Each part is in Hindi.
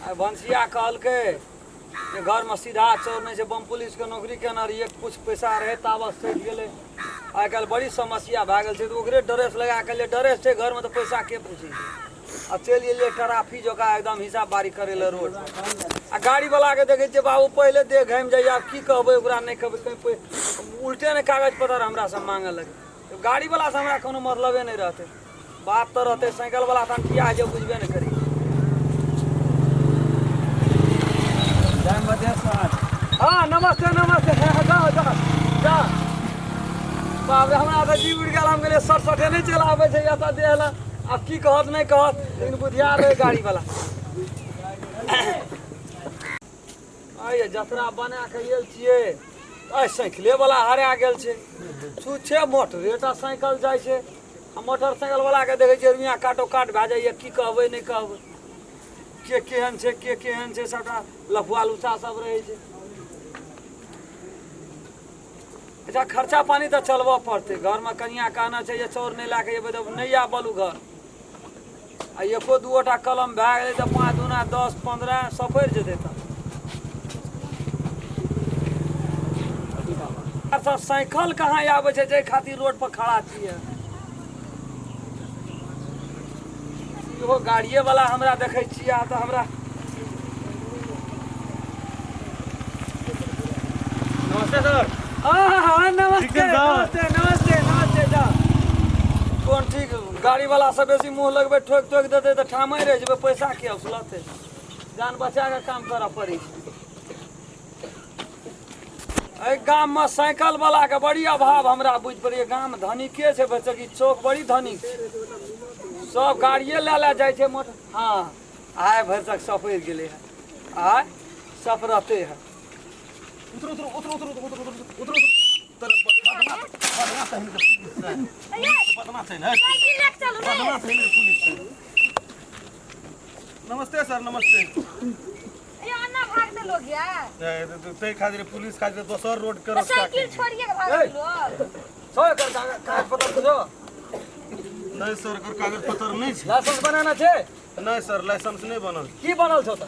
भंसिया कहलकै जे घर में सीधा चोर नहीं छै, बम पुलिस के नौकरी केना रहिए, कुछ पैसा रहे ताबत सटि गेलै। आइ काल्हि बड़ी समस्या भए गेल छै, तऽ ओकरे ड्रेस लगा के ले, ड्रेस छै घर में तऽ पैसा के पूछे छै। आ चलि गेलियै ट्रैफिक जकाँ एकदम हिसाब बारी करे ले रोड। आ गाड़ी वाला के देखे छियै बाबू पहले देह घामि जाइए, आब की कहबै ओकरा, नहीं कहबै कहीं उल्टे ने कागज पत्तर हमरा से मांगे लगे। तो गाड़ी वाला से हमरा कोनो मतलबे नहीं रहते, बात तो रहते साइकिल वाला से किया है जो बुझबे नहीं करी। हाँ नमस्ते नमस्ते, जाओ जाओ जाओ। बाप रे हमरा तऽ जीव उड़ि गेल, हम गेलियै सटसटे नहीं चलाबै छै एतऽ देह लए। अब की कहत नहीं कहत, लेकिन बुधियार रहे गाड़ी वाला। आइए जतरा बना के आयल छियै, आइ साइकिले वाला हरा गेल छै। छूछे मोटरेटा साइकिल जाइ छै, आ मोटरसाइकिल वाला के देखै छियै रुइया काटो काट भए जाइए, की कहबै नहीं कहबै, के केहन छै के केहन छै, सबटा लफुआ लुचा सब रहै छै। अच्छा खर्चा पानी तो चलबऽ पड़तै, घर में कनिया कहना छै जे चोर नहीं लए के अयबै तऽ नहीं आ बोलू घर। आ एको दूटा कलम भए गेलै तऽ 5 दूना 10 15 सफैर जेतै। तऽ साइकिल कहाँ आबै छै, जाहि खातिर रोड पर खड़ा छियै। इहो गाड़िए वाला हमरा देखै छियै तऽ हमरा नमस्ते सर। हाँ नमस्ते नमस्ते नमस्ते नमस्ते जा। कौन ठीक गाड़ी वाला से बेसी मुँह लगबे ठोक ठोक देते तो ठामे रह जेबे, पैसा के असलते जान बचा के काम करऽ पड़ी। एहि गाम में साइकिल वाला के बड़ी अभाव हमरा बुझ पड़िए। गाम धनिके छै बच्चा, चौक बड़ी धनिक, सब गाड़िए ले जाए छै मोटर। हाँ आय भर तक सफर गेले है, आय सफरते है। उतरो उतरो उतरो उतरो उतरो उतरो उतरो उतरो नमस्ते सर नमस्ते। ते खातिर पुलिस खातिर दोसर रोड के रास्ता साइकिल छोड़िए के भाग लो। कागज पत्र बुझो नहीं सर कर कागज पत्र नहीं छै। लाइसेंस बनाना छै? नहीं सर लाइसेंस नहीं बनल। की बनल छौ त?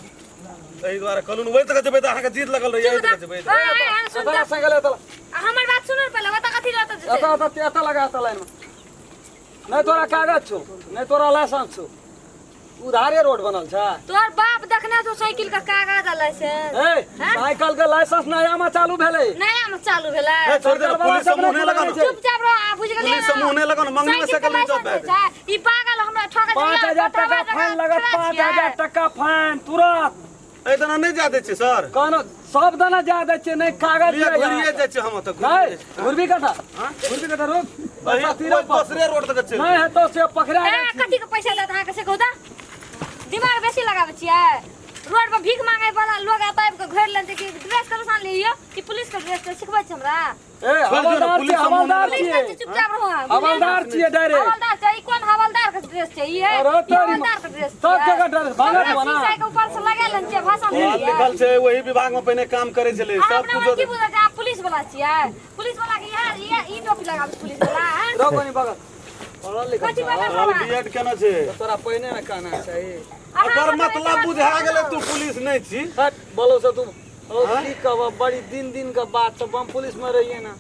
एहि द्वारा कानून वही तक जेबै त अहाँ के जीत लगल रही, यही तक जेबै। तोरा साइकिल एतल हमर बात सुनो पहले, बता कथि रहत जे एत लगा एत लाइन में। नहीं तोरा कागज छौ, नहीं तोरा लाइसेंस छौ, उधारे रोड बनल छै। तोहर बाप देखना तो साइकिल का कागज लाइसेंस ए साइकिल के लाइसेंस नया में चालू भेलै, नया में चालू भेलै। छोड़ दे पुलिस से मुंह नहीं लगाना, चुपचाप रह, आ बुझ गेलियै पुलिस से मुंह नहीं लगाना, मंगनी में साइकिल नहीं चल ई पागल हमरा ठोका 5000 टका फाइन लगत, 5000 टका फाइन तुरंत। ए तना नहीं जा दे छै सर, कोनो सब दाना जा दै छै, नहीं कागज ये घुरिए जाय छै। हम त नहीं घुरबी कथा, घुरबी कथा रोक दूसरे रोड तक छै। नहीं है तो से पकड़ा ए कथि के पैसा देत अहाँ के से कहू त? दिमाग बेसी लगाबै छियै। रोड पर भीख मांगे वाला लोग आता है के घर लेते कि ड्रेस कर सान लियो, कि पुलिस के ड्रेस सिखबै छै हमरा। ए हवलदार छियै, हवलदार छियै, चुपचाप रहो। हवलदार छियै डायरेक्ट। हवलदार छै, ई कोन हवलदार के ड्रेस छै? ई है अरे तोरी हवलदार के ड्रेस सब जगह ड्रेस भागत बना। शीशा के ऊपर से लगेलन छै, भाषण बात लिखल छै, वही विभाग में पहिने काम करे छले सब सब कुछ। की बुझै छै? आप पुलिस वाला छियै? पुलिस वाला के यार ई टोपी लगाबै पुलिस वाला हैं? रोक बनी बगल पढ़ल लिखल कथि छै। बगल हाल बीएड केना छै? तोरा पहिने न कहना चाही। एकर मतलब बुझा गेलै तू पुलिस नहीं छी। हट बोलो से तू की कहब, बड़ी दिन का बात तो बम पुलिस में रहिए ना,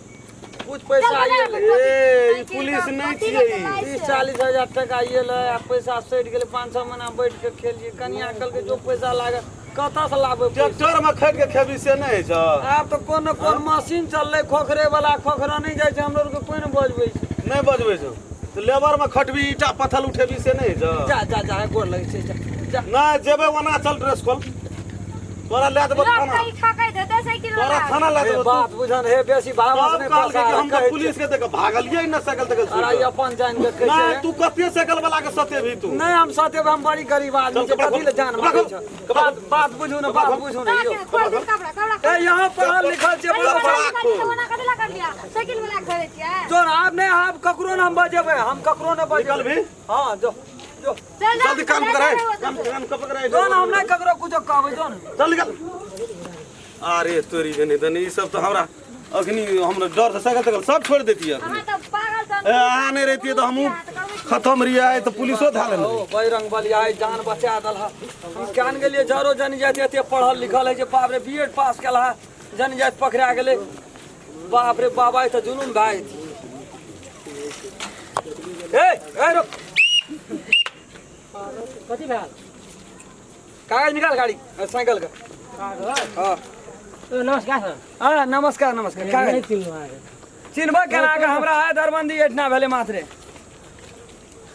कुछ पैसा आइए ए ई पुलिस नहीं छियै। 30-40 हजार टका आइए ले, पैसा सटि गेलै, 500 महीना बैठ के खेलिए। कनिया कल के जो पैसा लागत कतऽ से लाबे? ट्रैक्टर में खरीद के खेबी से नहीं छ। आब तो कोन कोन मशीन चललै, खोखरे वाला खोखरा नहीं जाय छै, हम लोग के कोई नहीं बजबै छै। नहीं बजबै छ तो लेबर में खटबी ईटा पत्थर उठेबी से नहीं छ। जा जा जा गोर लगै छै, जा नहीं जेबे ओना चल ड्रेस खोल, तोरा ले देबो लोग थाना, कहीं ठकै देते साइकिल तोरा वाला। थाना ले ए देबो। बात बुझन हे बेसी भावस सब नहीं काल के फसा हम तो पुलिस के देख भागलिए न साइकिल तक अरे छूट। अपन जान के नहीं कैसे तू कते साइकिल वाला के सते भी तू। नहीं हम साथे हम बड़ी गरीब आदमी चल, छै, कपड़ा कथी ले जान मारै छ? कपड़ा बात बुझू न, बात बुझू न यो। खोल दे कपड़ा कपड़ा। ए यहाँ पढ़ल लिखल छै, बड़ा बड़ा कथि ला कर लिया? साइकिल वाला घरे छियै? जोन आप नहीं आप ककरो न हम बजेबै, हम ककरो न निकल बजेबै भी हां जो जो चल जा जल्दी काम कराए, काम कराए जोन हम नहीं ककरो कुछो कहबै जोन। चल निकल। अरे तोरी जने दने ई सब तो हमरा अखनी हमरा डर से साइकिल तक सब छोड़ देती है। अहाँ तो पागल आ नहीं रहती तो हमू खत्म रिया है तो पुलिसो धालन ओ बैरंग बलिया है जान बचा दल है कान के लिए जरो जन जाति एते पढ़ल लिखल है जे बाप रे बीएड पास कल है जन जाति पकड़ा गेले बाप रे बाबा तो जुनून भाई ए रुक कथी भेल कागज निकाल गाड़ी साइकिल का हाँ नमस्कार सर हाँ नमस्कार नमस्कार कागज चिन्हबा केना के हमरा है दरबंदी एठना भेले मात्रे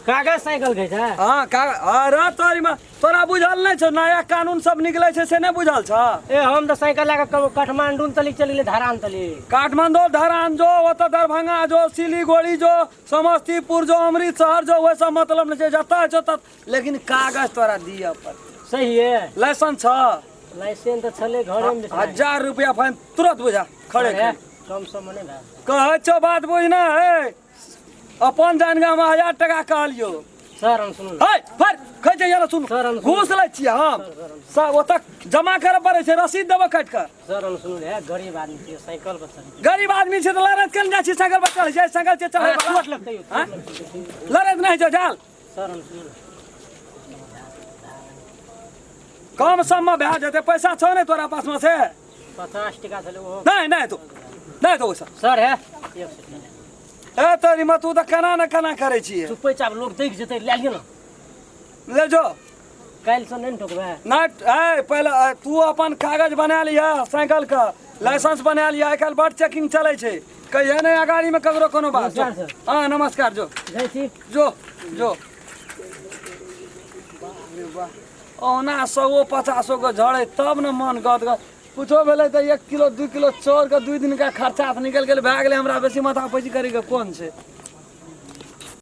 कागज साइकिल के छै हाँ अरे तोरी में तोरा बुझल नहीं छौ नया कानून सब निकले छे से नहीं बुझल छ ए हम तो साइकिल लगा काठमांडू तली चलिले धारान तली काठमांडू धरान जो ओत दरभंगा जो सिलीगुड़ी जो समस्तीपुर जो अमृतसर जो वैसा मतलब नहीं छे जता जो तत लेकिन कागज तोरा दिया पर सही है लाइसेंस छ लाइसेंस तो छले घरे में 1000 रुपया फाइन तुरंत बुझा खड़े खड़े कम सम नहीं भेल कहे छो बात बुझना है अपन जानगा में 1000 टका कहलियो सर हम सुनू है फर कह जे यार सुन सर, हम घूस लै छियै हम सब ओतऽ जमा करऽ पड़ै छै रसीद देबऽ काटि कऽ सर हम सुनू है गरीब आदमी छियै साइकिल पर चली गरीब आदमी छै तऽ लड़ैत केल जाइ छी साइकिल पर चढ़ै छै साइकिल से चढ़ै चोट लगतै हाँ? लड़ैत नहीं छौ जाल सर हम सुनू कम सम में भए जेतै पैसा छौ ने तोरा पास में से 50 टका छले वो नहीं तो वैसा सर है 1 सेकंड ए तोरी में तू तऽ केना न केना करै छियै चुपे चाप लोग देख जेतै ले लियो ना ले जो काल से नहीं ठोकबे नहीं ए पहले तू अपन कागज बना लिया साइकिल का लाइसेंस बना लिया आजकल बड़ चेकिंग चलै छै कहिए नहीं अगाड़ी में ककरो कोनो बात नमस्कार सर। हाँ नमस्कार जो जय छी जो ओना 100-50 को झड़े तब न मन गद कुछो भेलै तऽ 1 किलो 2 किलो चाउर के 2 दिन का खर्चा निकल गेल भए गेलै हमरा बेसी माथा पैची करी के कोन छै